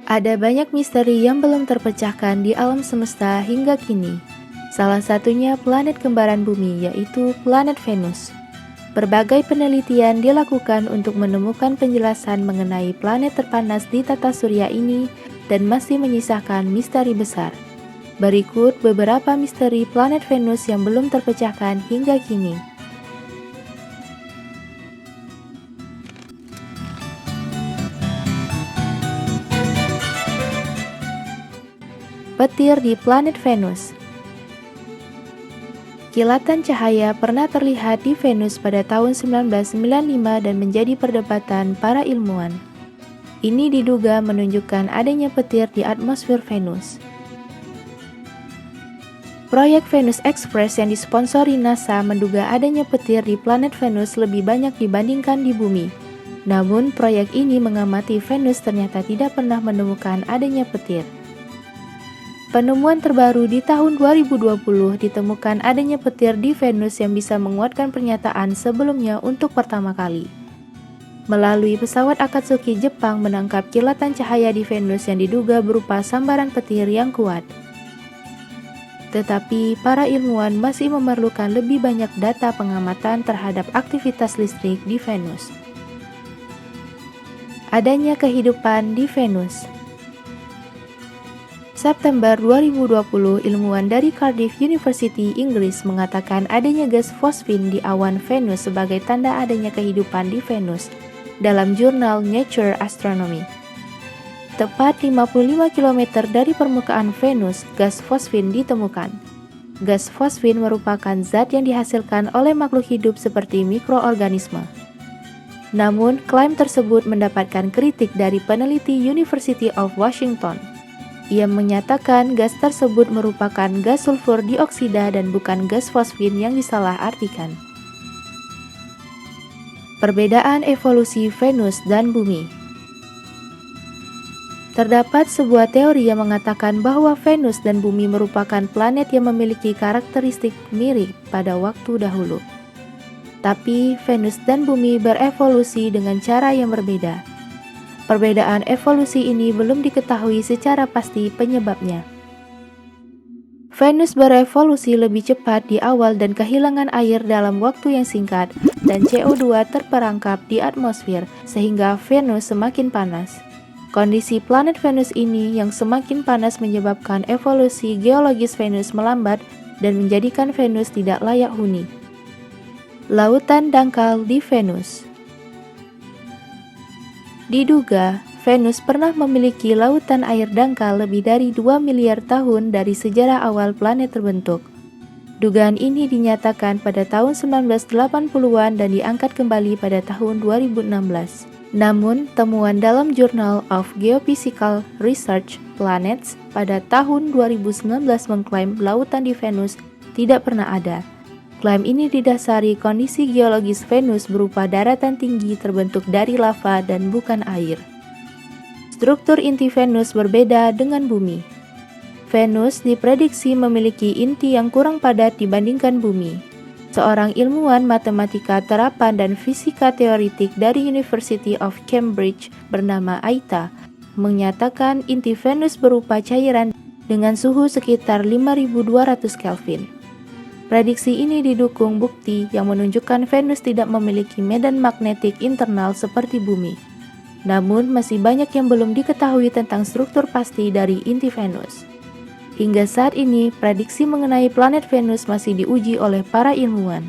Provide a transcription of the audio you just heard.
Ada banyak misteri yang belum terpecahkan di alam semesta hingga kini. Salah satunya planet kembaran bumi, yaitu planet Venus. Berbagai penelitian dilakukan untuk menemukan penjelasan mengenai planet terpanas di tata surya ini dan masih menyisakan misteri besar. Berikut beberapa misteri planet Venus yang belum terpecahkan hingga kini. Petir di planet Venus. Kilatan cahaya pernah terlihat di Venus pada tahun 1995 dan menjadi perdebatan para ilmuwan. Ini diduga menunjukkan adanya petir di atmosfer Venus. Proyek Venus Express yang disponsori NASA menduga adanya petir di planet Venus lebih banyak dibandingkan di bumi. Namun, proyek ini mengamati Venus ternyata tidak pernah menemukan adanya petir. Penemuan terbaru di tahun 2020 ditemukan adanya petir di Venus yang bisa menguatkan pernyataan sebelumnya untuk pertama kali. Melalui pesawat Akatsuki Jepang menangkap kilatan cahaya di Venus yang diduga berupa sambaran petir yang kuat. Tetapi para ilmuwan masih memerlukan lebih banyak data pengamatan terhadap aktivitas listrik di Venus. Adanya kehidupan di Venus. September 2020, ilmuwan dari Cardiff University, Inggris mengatakan adanya gas fosfin di awan Venus sebagai tanda adanya kehidupan di Venus dalam jurnal Nature Astronomy. Tepat 55 km dari permukaan Venus, gas fosfin ditemukan. Gas fosfin merupakan zat yang dihasilkan oleh makhluk hidup seperti mikroorganisme. Namun, klaim tersebut mendapatkan kritik dari peneliti University of Washington. Ia menyatakan gas tersebut merupakan gas sulfur dioksida dan bukan gas fosfin yang disalahartikan. Perbedaan evolusi Venus dan Bumi. Terdapat sebuah teori yang mengatakan bahwa Venus dan Bumi merupakan planet yang memiliki karakteristik mirip pada waktu dahulu. Tapi Venus dan Bumi berevolusi dengan cara yang berbeda. Perbedaan evolusi ini belum diketahui secara pasti penyebabnya. Venus berevolusi lebih cepat di awal dan kehilangan air dalam waktu yang singkat, dan CO2 terperangkap di atmosfer sehingga Venus semakin panas. Kondisi planet Venus ini yang semakin panas menyebabkan evolusi geologis Venus melambat dan menjadikan Venus tidak layak huni. Lautan dangkal di Venus. Diduga, Venus pernah memiliki lautan air dangkal lebih dari 2 miliar tahun dari sejarah awal planet terbentuk. Dugaan ini dinyatakan pada tahun 1980-an dan diangkat kembali pada tahun 2016. Namun, temuan dalam Journal of Geophysical Research Planets pada tahun 2019 mengklaim lautan di Venus tidak pernah ada. Klaim ini didasari kondisi geologis Venus berupa daratan tinggi terbentuk dari lava dan bukan air. Struktur inti Venus berbeda dengan Bumi. Venus diprediksi memiliki inti yang kurang padat dibandingkan Bumi. Seorang ilmuwan matematika terapan dan fisika teoritik dari University of Cambridge bernama Aita menyatakan inti Venus berupa cairan dengan suhu sekitar 5200 Kelvin. Prediksi ini didukung bukti yang menunjukkan Venus tidak memiliki medan magnetik internal seperti Bumi. Namun, masih banyak yang belum diketahui tentang struktur pasti dari inti Venus. Hingga saat ini, prediksi mengenai planet Venus masih diuji oleh para ilmuwan.